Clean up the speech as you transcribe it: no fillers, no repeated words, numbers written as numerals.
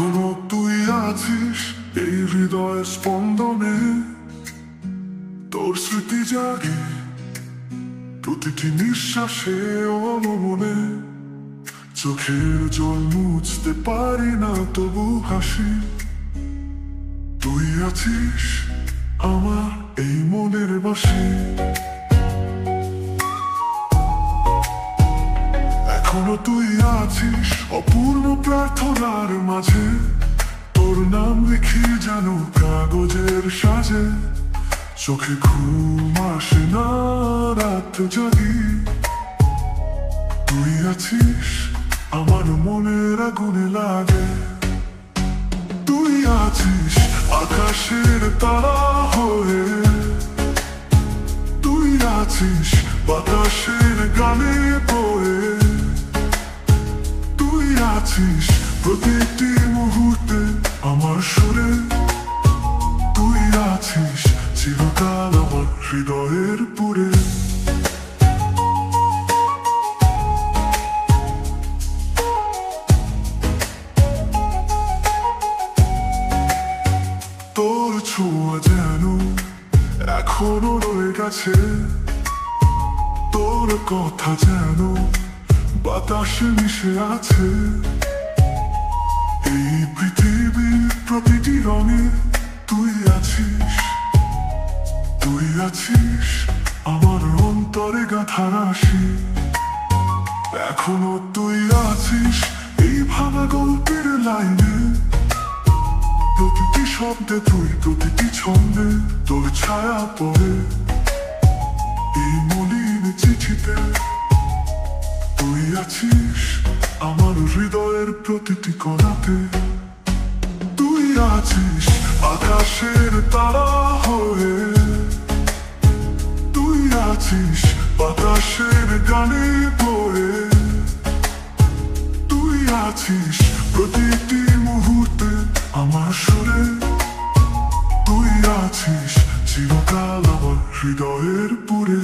এখনো তুই আছিস এই হৃদয়ের স্পন্দনে, তোর স্মৃতি জাগে প্রতিটি নিঃশ্বাসে ও মনে। চোখের জল মুছতে পারি না তবু হাসি, তুই আছিস আমার এই মনের বাসি। এখনো তুই আছিস অপূর্ণ প্রার্থনার মাঝে, তোর নাম লিখি যেন কাগজের সাজে। চোখে ঘুম আসে না, রাত জাগি, তুই আছিস আমার মনের আগুনে লাগে। তুই আছিস আকাশের তারা হয়ে, তুই আছিস বাতাসের গানে বয়ে, তুই আছিস প্রতিটি মুহূর্তে আমার সুরে। তুই আছিস চিরকাল আমার হৃদয়ের পুরে। তোর ছোঁয়া যেন এখনো রয়ে গেছে, তোর কথা যেন বাতাসে মিশে আছে। এই পৃথিবীর প্রতিটি রঙে তুই আছিস, তুই আছিস আমার অন্তরে গাঁথা রাশি। এখনো তুই আছিস এই ভাঙা গল্পের লাইনে, প্রতিটি শব্দে তুই, প্রতিটি ছন্দে তোর ছায়া পড়ে। এই মলিন চিঠিতে তুই আছিস আমার হৃদয়ের প্রতিটি কণাতে। তুই আছিস আকাশের তারা হয়ে, তুই আছিস বাতাসের গানে বয়ে, তুই আছিস প্রতিটি মুহূর্তে আমার সুরে। তুই আছিস চিরকাল আমার হৃদয়ের পুরে।